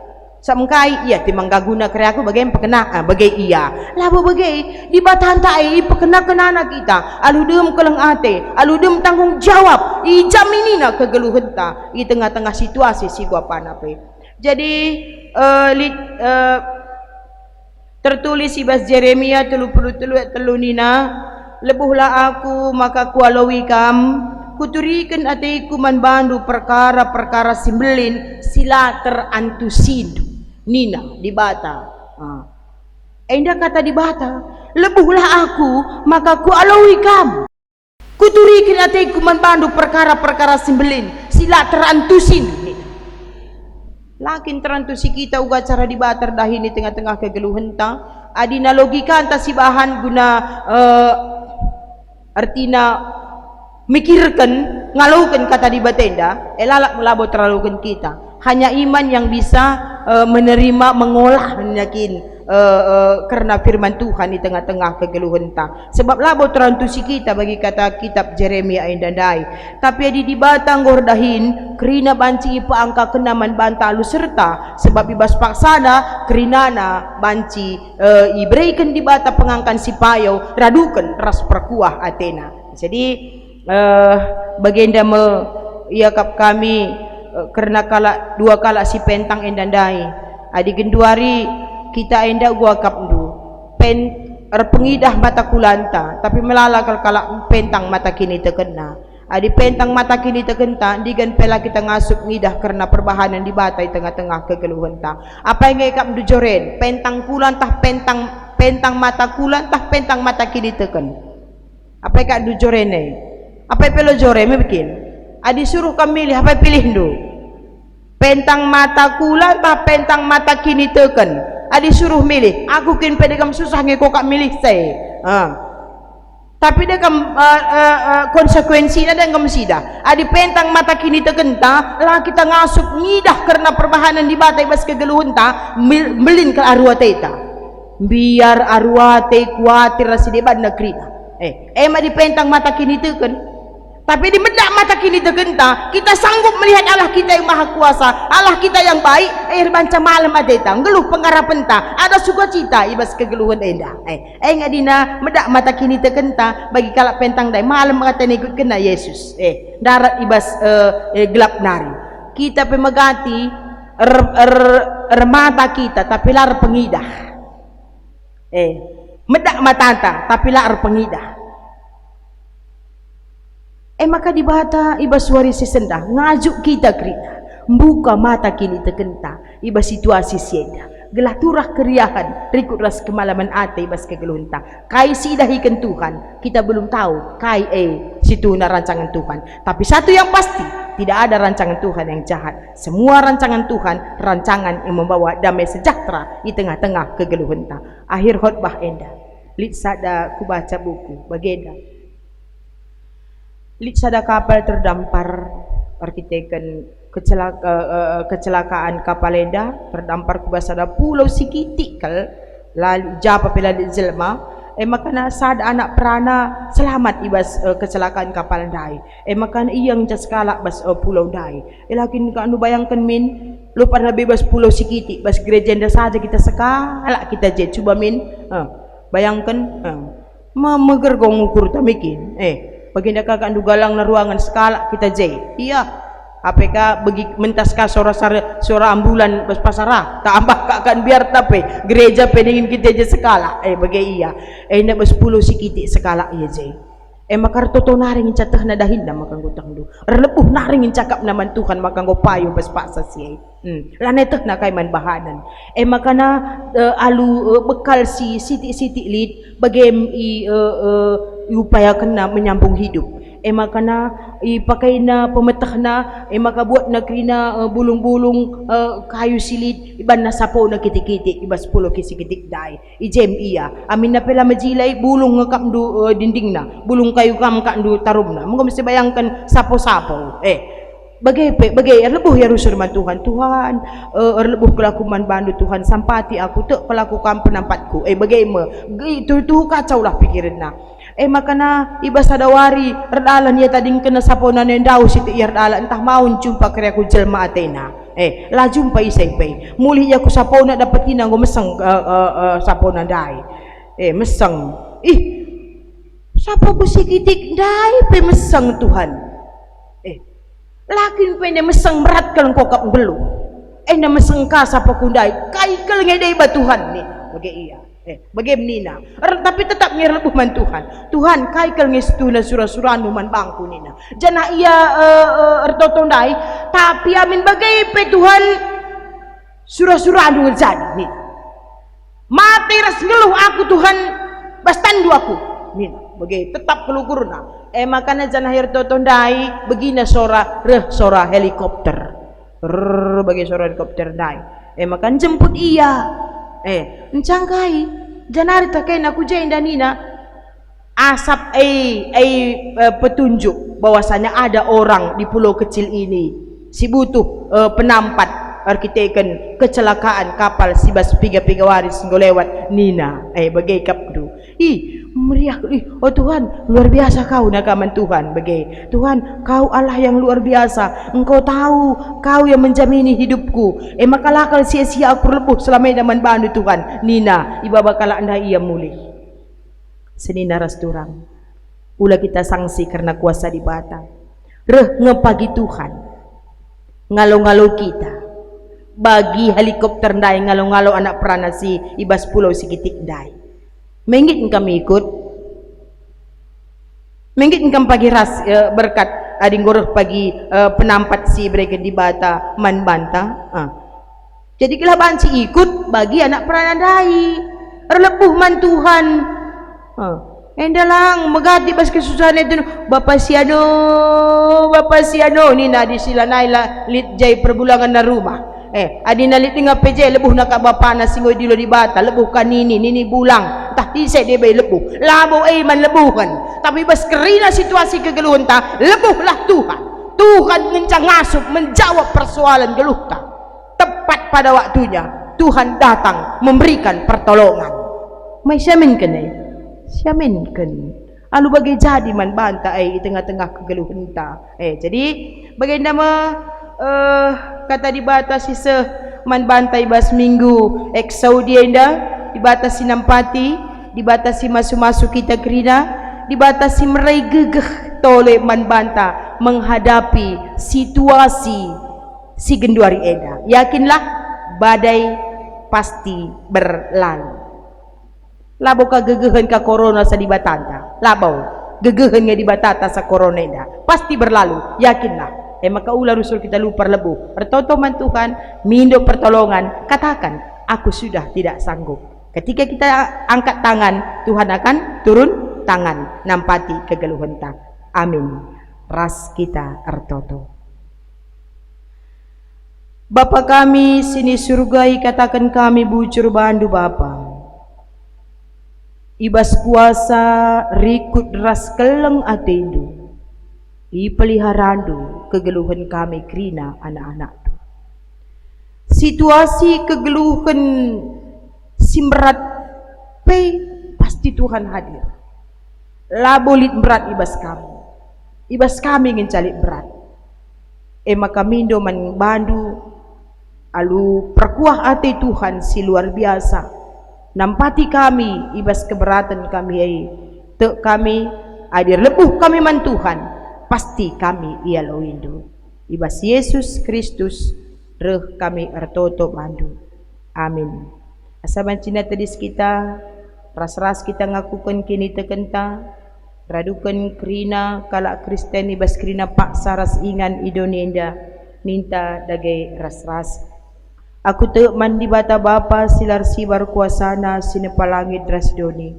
samkai iya timang gaguna kare aku bagai pekena bagai iya labo bagai di batahan tai pekena-kenana kita aludem keleng ate aludem tanggung jawab ijaminina kegeluhan ta di tengah-tengah situasi si gua panape jadi tertulis ibas Jeremia 33 nina lebuhlah aku maka kualawi kam, kuturikan atiku manbandu perkara-perkara simbelin sila terantusin nina di bata. Endah kata di bata, lebuhlah aku maka kualawi kam, kuturikan atiku manbandu perkara-perkara simbelin sila terantusin nina. Lakin terantusi kita uga cara di bata dahi ni tengah-tengah kegeluhan ta, adina logika anta si bahan guna artina mikirkan ngalaukan kata di batenda lalak melabot terlalukan kita. Hanya iman yang bisa menerima mengolah yakin karena firman Tuhan di tengah-tengah kegeluhan ta. Sebab labot terantusi kita bagi kata kitab Jeremia indandai. Tapi adi di batang gordahin kerina banci ipa angka kenaman bantalu serta sebab ibas paksana kerinana banci ibreikan di bata pengangkan sipayo radukan ras perkuah Athena. Jadi bagenda me iakap kami karena dua kala si pentang endandai adi genduari kita enda gua kapdu pengidah mata kulanta tapi melalakal kala pentang mata kini terkena adi pentang mata kini terkenta digan pela kita ngasuk ngidah karena perbahanan di batai tengah-tengah kegeluhan ta. Apa yang ngekap du joren pentang kulan tah pentang mata kulan tah pentang mata kini teken apa yang kak du joren apa yang pelo joren bikin adi suruh kami pilih apa pilih du pentang mata kulan tah pentang mata kini teken adi suruh milih aku kin pedegam susah ngeko kak milih saya tapi dia konsekuensinya dan kamsida adi pentang mata kini terkenta lah kita ngasuk ngidah karena perbahanan di batai bas kegeluhun ta melin ke arwate ta biar arwate kuatir rasi debat negeri emang di pentang mata kini terken tapi di medak mata kini tergenta kita sanggup melihat Allah kita yang maha kuasa, Allah kita yang baik. Banca malam ada ngeluh pengharapan ta ada sukacita ibas kegeluhan endah ngadina medak mata kini tergenta bagi kalak pentang dai malam kata ikut kena Yesus darat ibas gelap nari kita pemegati mata kita tapi lar pengidah medak matanta tapi lar pengidah maka di bata iba suari sesendah ngajuk kita kerina buka mata kini terkenta iba situasi sieda gelah turah keriahan rikut ras kemalaman ate ibas kegelunta kai sidahikan Tuhan kita belum tahu kai situna rancangan Tuhan tapi satu yang pasti tidak ada rancangan Tuhan yang jahat semua rancangan Tuhan rancangan yang membawa damai sejahtera di tengah-tengah kegeluhanta. Akhir khotbah endah lit sada ku baca buku bagenda lit sada kapal terdampar arkiteken kecelakaan kapal enda terdampar ku basada pulau Sikiti kal lalu japa pela di jelma makana sada anak perana selamat ibas kecelakaan kapal dai makana iyang jaskala bas pulau dai lakin anu bayangkan min lu pernah bebas pulau Sikiti bas gereja enda saja kita sekala kita jet coba min bayangkan megergong ukur tamikin baginda kakak andu galang na ruangan skala kita jay iya apk bagi mentas ka suara ambulan bas pasara tak ambak kakak biar tapi gereja peningin kita je skala bagi iya na bas pulau Sikiti skala iya jay makar toto naring catah na dahin na makang gutang du relepuh naring cakap naman Tuhan makang go payo bas paksa siya laneteh na kay man bahanan makana alu bekal si siti lid bagem upayakan na menyambung hidup makana ipakai na pemetah na maka buat na krina bulung-bulung kayu silit iban na sapo na kitik-kitik ibas pulo kisikitik dai ijem iya amin na pela majilay bulung ngakap du dinding na bulung kayu kam kak du tarum na mungkin mesti bayangkan sapo-sapo bagai lebuh ya rusur man Tuhan lebuh kelakuman bandu Tuhan sampati aku tak pelakukan penampatku bagaimana itu kacau lah pikiran na makana iba sadawari redalan ya tading kena sapona nendau situ ya redalan entah mau jumpa kaya aku jelma Athena la jumpa isay pay muli ya ku sapona dapat ina go meseng sapona dai meseng sapa ku sikitik dai pe meseng Tuhan lakin pe meseng berat kalau kau kap belu na meseng ka sapa ku dai kai kel ngedai ba Tuhan ni bagi iya Bagaimana? Tapi tetap ngirlebuh man Tuhan. Tuhan kai kal ngestuna surah-surah man bangku nina. Jana ia ertotondai, tapi amin bagai pe Tuhan surah-surah anu jadi nih. Mati ras ngeluh aku Tuhan bastandu aku. Nih, bagai tetap kelukurna. Makanya jana ertotondai begina sora helikopter. Bagi suara helikopter dai. Makan jemput iya. Encangkai janari takai aku jain dan nina asap petunjuk bahwasanya ada orang di pulau kecil ini si butuh penampat arkiteken kecelakaan kapal sibas piga waris lewat nina bagai kapdu meriah oh Tuhan luar biasa kau nakaman Tuhan bagai Tuhan kau Allah yang luar biasa engkau tahu kau yang menjamini hidupku maka lakal sia-sia aku lepuh selama zaman bandu Tuhan nina iba bakal anda ia mulih senina rasturang ulah kita sanksi karena kuasa di bata ngepagi Tuhan ngalo-ngalo kita bagi helikopter ndai ngalo-ngalo anak perana si ibas pulau sikitik ndai menggit kami ikut menggit kami pagi ras berkat ading goroh pagi penampat si mereka di bata man banta jadi kelaban si ikut bagi anak peranandai erlepuh man Tuhan endalang megati pas kesusahan itu Bapak Siano ni na di sila naila lit jay perbulangan na rumah adi nalit nga peje lebuh na kabapa na singoy dilo di bata lebuh kanini nini bulang tah di say debay lebuh labo man lebuhan tapi bas kerina situasi kegeluhan ta lebuhlah Tuhan ngencang ngasup menjawab persoalan geluh ta tepat pada waktunya Tuhan datang memberikan pertolongan may siaminkan alu bagai jadi man banta di tengah-tengah kegeluhan ta jadi bagaimana kata dibatasi man bantai bas minggu Saudi enda dibatasi nampati dibatasi masuk-masuk kita kerina dibatasi merai gegeh tole man banta menghadapi situasi si genduari enda yakinlah badai pasti berlalu labo ka gegehan ka corona sa dibatanta labau gegehan nga dibatata sa corona enda pasti berlalu yakinlah maka ulah rusul kita lupa lebuh bertoto man Tuhan mindo pertolongan katakan aku sudah tidak sanggup ketika kita angkat tangan Tuhan akan turun tangan nampati kegeluhan ta amin ras kita ertoto Bapa kami sini surgai katakan kami bujur bandu Bapa ibas kuasa rikut ras keleng atendu ipeliharandu kegeluhan kami kerina anak-anak situasi kegeluhan simberat pasti Tuhan hadir labolit berat ibas kami ngencalik berat maka mindo man bandu alu perkuah ate Tuhan si luar biasa nampati kami ibas keberatan kami kami hadir lebuh kami man Tuhan pasti kami ia loindu ibas Yesus Kristus reh kami ertoto bandu amin asaban cina tedis kita ras-ras kita ngakukan kini tekenta radukan kerina kalak Kristen ibas kerina paksa ras ingan idonenda minta dagai ras-ras aku te mandi bata Bapa silar sibar kuasana sinepalangit ras doni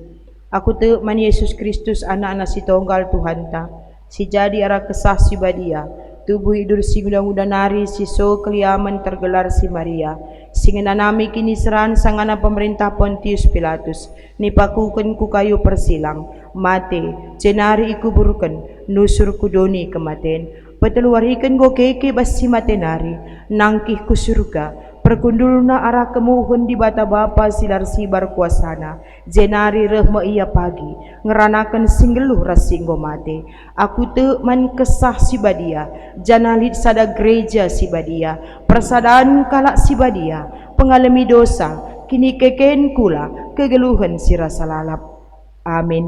aku te man Yesus Kristus anak-anak si tonggal Tuhan ta si jadi arah kesah si badia tubuh hidur si gudang nari si so keliaman tergelar si Maria singenanami kini seran sangana pemerintah Pontius Pilatus nipakuken ku kayu persilang mate jenari iku buruken nusur kudoni kematen peteluariken go keke bas si matenari nangkih ku surga perkundulna arah kemuhun di bata Bapa silar sibar kuasana jenari rehma iya pagi ngeranakan singgeluh rasinggo mate aku te man kesah si badia janalit sada gereja si badia persadaan kalak si badia pengalami dosa kini keken kula kegeluhan si rasa lalap amin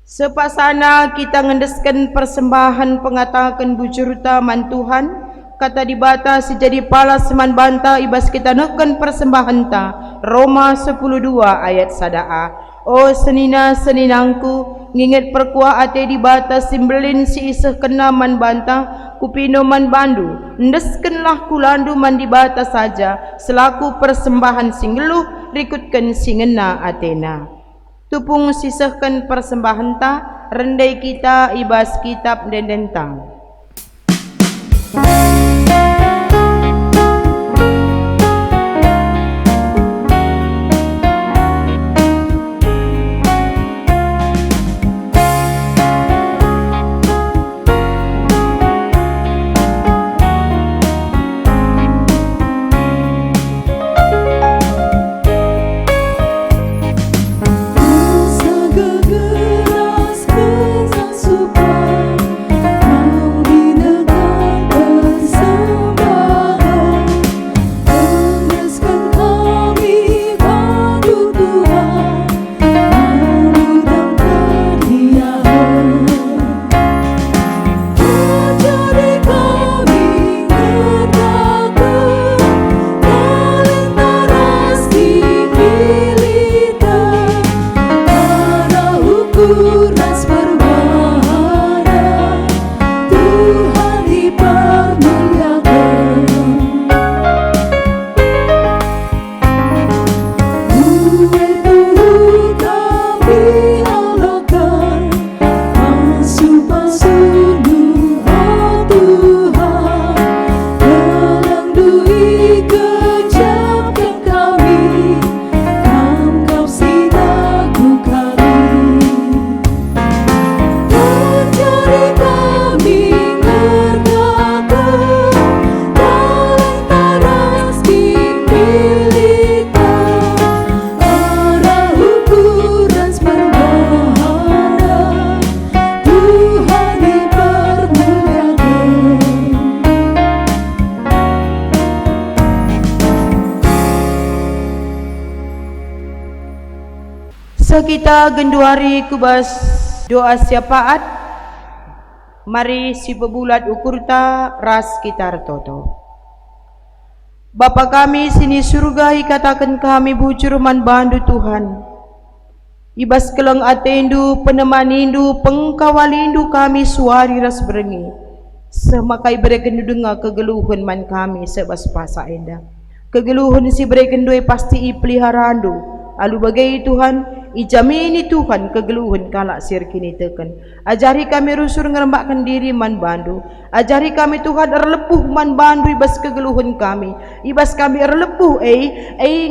sepasana kita ngendeskan persembahan pengatakan bujur taman Tuhan kata dibata sejadi palas man banta ibas kita neken persembahan ta. Roma 10:2 ayat 1a. O senina seninangku nginget perkuah ate dibata simbelin si iseh kena man banta kupino man bandu ndeskenlah kulandu man dibata saja selaku persembahan singgeluh rikutkan singena atena. Tupung sisehkan persembahan ta rendai kita ibas kitab dendentang. Kita genduari kubas doa syafaat. Mari si pebulat ukurta ras kita toto. Bapa kami sini surga katakan kami bujur man bandu Tuhan. Ibas keleng atendu penemanindu pengkawalindu kami suari ras berengi. Semakai berekendu dengar kegeluhan man kami sebas pasa enda. Kegeluhan si berekendu pasti ipeliharandu. Alu bagai Tuhan, ijamini Tuhan kegeluhan kalak sir kini teken. Ajari kami rusur ngerembakkan diri man bandu. Ajari kami Tuhan erlepuh man bandu ibas kegeluhan kami. Ibas kami erlepuh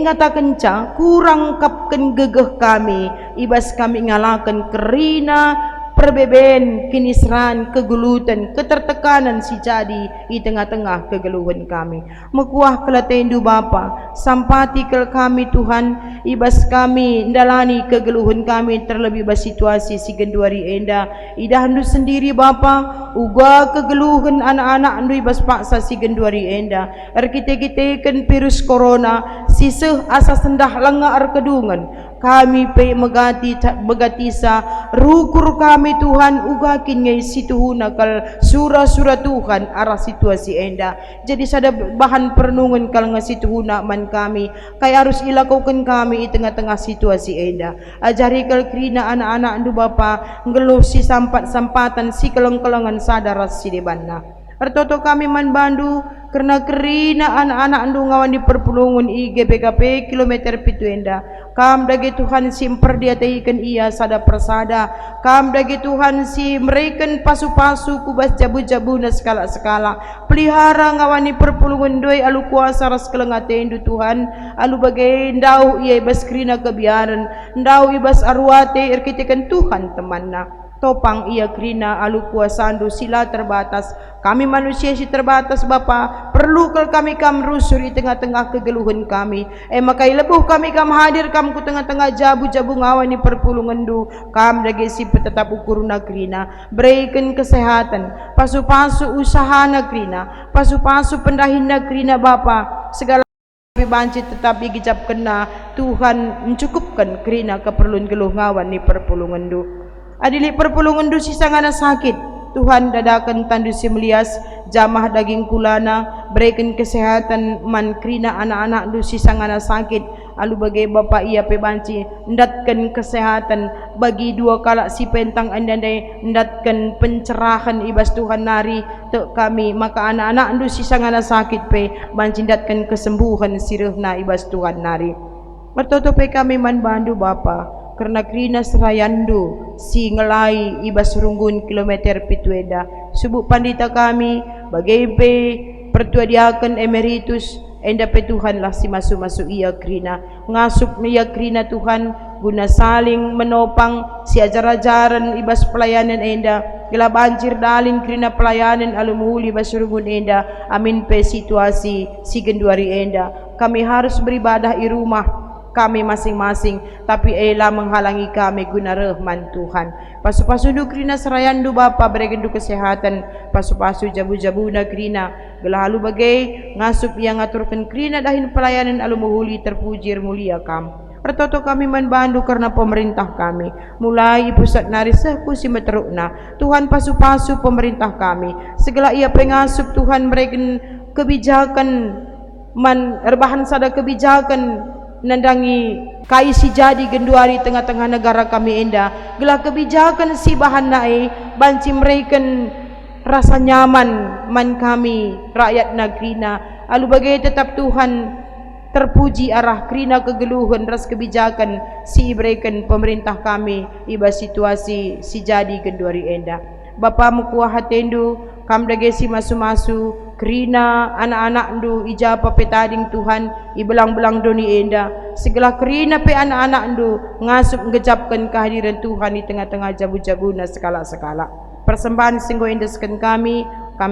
ngata kencang kurang kapken gegeh kami. Ibas kami ngalakan kerina perbeben, kinisran, kegulutan, ketertekanan si jadi di tengah-tengah kegeluhan kami. Mekuah kelatendu Bapa, sampati kel kami Tuhan, ibas kami ndalani kegeluhan kami terlebih bas situasi si genduari enda. Idah andu sendiri Bapa, uga kegeluhan anak-anak andu ibas paksa si genduari enda. Erkite-kite ken virus corona, siseh asa sendah lenga erkedungan. Kami pe megatisa rukur kami Tuhan ugakin ngai situ nakal surah-surah Tuhan arah situasi enda. Jadi sada bahan perenungan kal ngasitu nak man kami kaya harus ilakukan kami di tengah-tengah situasi enda. Ajari kal krina anak-anak andu Bapa ngeluh si sampat-sampatan si keleng-kelengan sadar si debanna. Ertoto kami man bandu karena kerina anak-anak andu ngawan di perpulungan IGPKP kilometer pitu enda. Kam dagi Tuhan si memperdiataikan ia sada persada. Kam dagi Tuhan si mereken pasu-pasu kubas jabu-jabu na skala-skala. Pelihara ngawan di perpulungan doi alu kuasa ras kelengatendu Tuhan. Alu bagai ndau ia ibas kerina kebiaran. Ndau ibas arwate erkitekan Tuhan temanna. Topang ia krina alu kuasandu sila terbatas. Kami manusia si terbatas Bapa. Perlu kal kami kam rusur di tengah-tengah kegeluhan kami. Makai lebuh kami kam hadir kam ku tengah-tengah jabu-jabu ngawan di perpulungan du. Kam dagi si tetap ukur nagrina. Berikan kesehatan. Pasu-pasu usaha nagrina. Pasu-pasu pendahin nagrina Bapa. Segala banci tetap digijap kena Tuhan mencukupkan kerina keperluan geluh ngawan di perpulungan du. Adili perpulungan du sisa ngana sakit Tuhan dadakan tandu si melias jamah daging kulana, berikan kesehatan man krina anak-anak du si sangana sakit, alu bagai bapa ia pebanci, ndatkan kesehatan bagi dua kalak si pentang andai, ndatkan pencerahan ibas Tuhan nari tek kami, maka anak-anak du si sangana sakit pe banci ndatkan kesembuhan sirehna ibas Tuhan nari. Mertoto pe kami man bandu bapa, karena krina serayandu si ngelai ibas runggun kilometer pitueda subuh pandita kami bagai pe pertua diaken emeritus enda pe Tuhan lah si masuk-masuk ia krina ngasup ia krina Tuhan guna saling menopang si ajar-ajaran ibas pelayanan enda gila banjir dalin krina pelayanan alumuhuli ibas runggun enda amin pe situasi si genduari enda kami harus beribadah di rumah kami masing-masing, tapi elah menghalangi kami guna rahman Tuhan. Pasu-pasu du krina serayandu Bapa berikan du kesehatan, pasu-pasu jabu-jabu na krina gelahalu bagai ngasup yang ngaturkan krina dahin pelayanan alumuhuli terpuji mulia kam. Pertoto kami membantu karena pemerintah kami mulai pusat nari sekusi meterukna Tuhan pasu-pasu pemerintah kami segala ia pengasup Tuhan berikan kebijakan man erbahan sada kebijakan nandangi kai si jadi genduari tengah-tengah negara kami enda gelah kebijakan si bahan nae banci mereken rasa nyaman man kami rakyat nagrina alu bagai tetap Tuhan terpuji arah krina kegeluhan ras kebijakan si ibrekan pemerintah kami iba situasi si jadi genduari enda Bapa mukuah hatendu kam dagesi masu-masu krina anak-anak ndu ijapa petading Tuhan ibelang-belang doni enda segala krina pe anak-anak ndu ngasup ngejapkan kehadiran Tuhan di tengah-tengah jabu-jabuna sekala-sekala persembahan singgo endeskan kami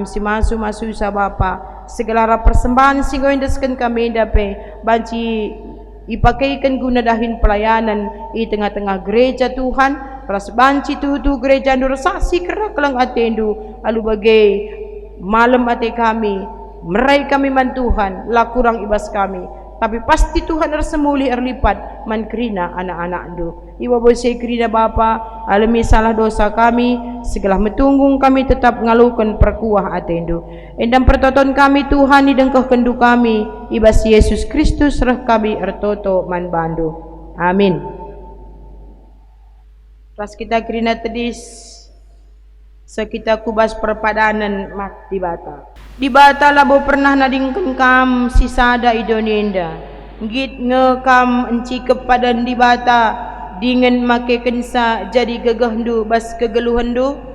si masu-masu sa Bapa segala persembahan singgo endeskan kami enda pe banci ipakaikan guna dahin pelayanan di tengah-tengah gereja Tuhan ras banci tu gereja ndur saksi kerak lang atendu alu bagai malam ate kami merai kami man Tuhan lah kurang ibas kami tapi pasti Tuhan ersemuli erlipat man krina anak-anak ndu iwa bose krina Bapa alami salah dosa kami segala metunggung kami tetap ngalukan perkuah atendu endam pertoton kami Tuhan didengkah kendu kami ibas Yesus Kristus reh kami ertoto man bandu amin. Pas kita krina tedis sekita kubas perpadanan mak di bata. Di bata labo pernah nadingkan kam si sada idonenda. Git ngekam enci kepadan di bata dengan make kensa jadi gegahdu bas kegeluhandu.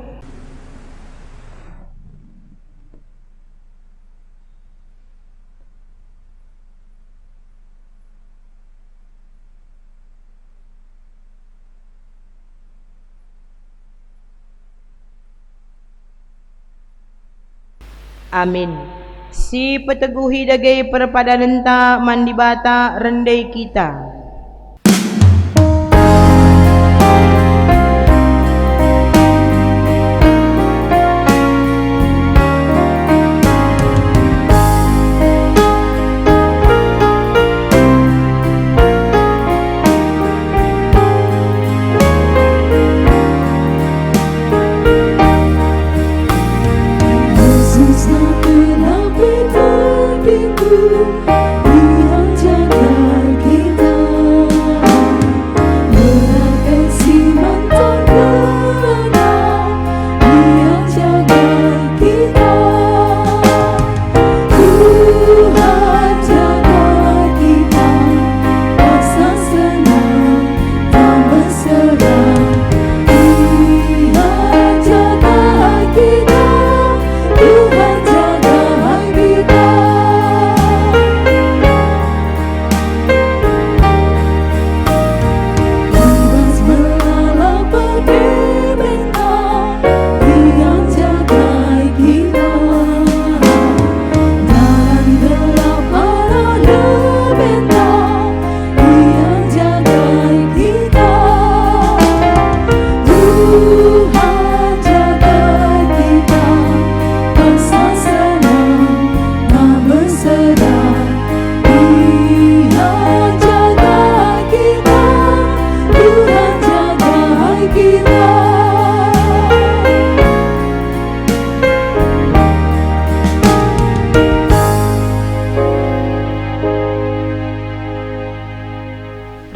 Amin. Si peteguhi dagai perpadanan ta mandibata rendai kita. Dia jaga kita.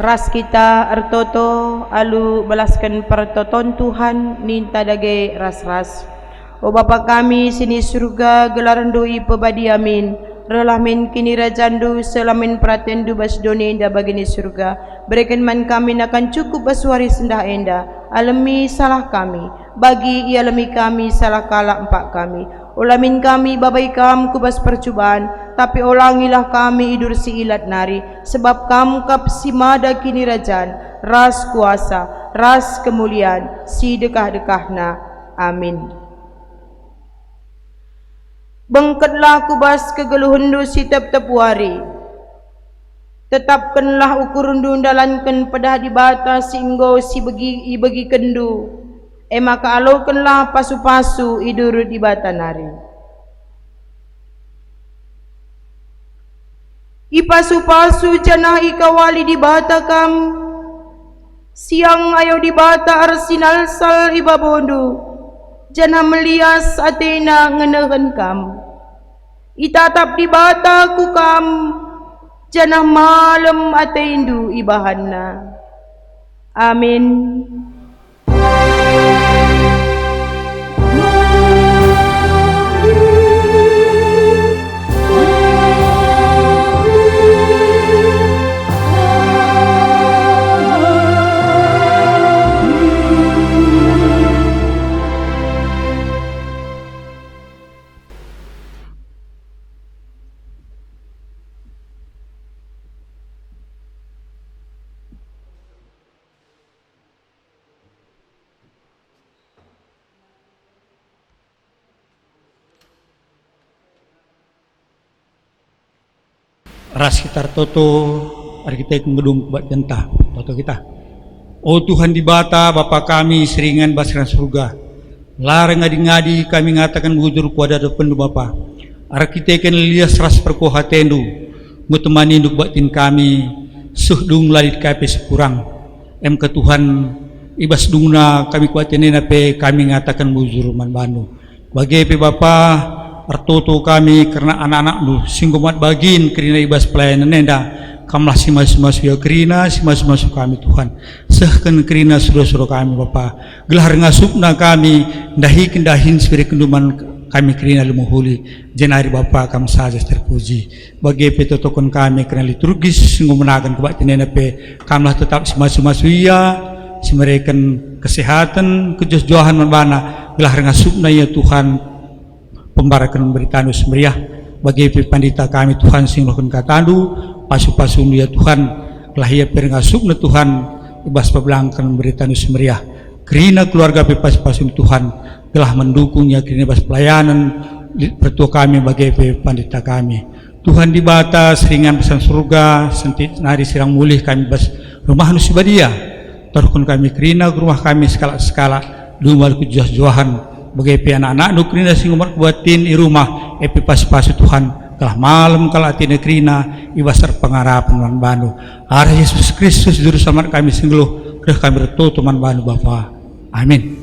ras kita ertoto alu belaskan pertoton Tuhan ninta dage ras-ras. O Bapa kami sini surga gelaran doi pebadi amin. Relamin kini rajandu selamin pratendu basdoni indah bagini surga. Berikan man kami akan cukup basuari sendah endah. Alami salah kami, bagi alami kami salah kalah empat kami. Ulamin kami babai kam kubas percubaan, tapi ulangilah kami idur si ilat nari. Sebab kamu kap si mada kini rajan, ras kuasa, ras kemuliaan, si dekah-dekahna. Amin. Bengkatlah kubas kegeluhundu si tep-tep wari. Tetapkanlah ukurundu dalankan pedah di bata singgo si bagi kendu. Maka alokanlah pasu-pasu idur di bata nari. Ipasu-pasu janah ikawali di bata kam. Siang ayo di bata arsinal sal ibabondu. Janah melias Athena ngenehen kam. Itatap di bata ku kam. Janah malam Athendu ibahanna. Amin. Ras kita toto arkitek gedung buat jentah toto kita. Oh Tuhan di bata Bapa kami seringan basiran surga. Larang ngadi-ngadi kami ngatakan menghujur kuada depan Bapa. Arkiteken lias ras perkohatendu. Mutemani nduk batin kami suhdung ladit kape sekurang. Ke Tuhan ibas dungna kami kuatenena pe kami ngatakan menghujur man banu. Bagi pe Bapa artoto kami karena anak-anak singgomat bagin kerina ibas pelayanan nenda kamlah si mas-mas ya kerina si mas-mas kami Tuhan sehken kerina suruh-suruh kami Bapa gelar ngasupna kami dahi kendahin spirit kenduman kami kerina lumuhuli jenari Bapa kami saja terpuji bagi petotokon kami kerana liturgis singgomenagan kebatinena pe kamlah tetap si mas-mas si mereka kesehatan kejos-johan manbana gelar ngasupna ya Tuhan pembarakan beritanus meriah bagi pandita kami Tuhan sing lokun katandu pasu-pasu ya Tuhan lahir peringasukna Tuhan ibas pebelangkan beritanus meriah kerina keluarga pasu-pasu Tuhan telah mendukungnya kerina ibas pelayanan pertua kami bagi pandita kami Tuhan di batas ringan pesan surga sentit nari sirang mulih kami bas rumah nusibadia tarukun kami kerina rumah kami skala-skala dumal kujah-johan bagi anak-anak nukrina sing umat buatin di rumah epi pas-pas Tuhan kalah malam kalah atina krina ibasar pengarapan man banu arah Yesus Kristus juru selamat kami singluh kereh kami retu teman banu Bapa amin.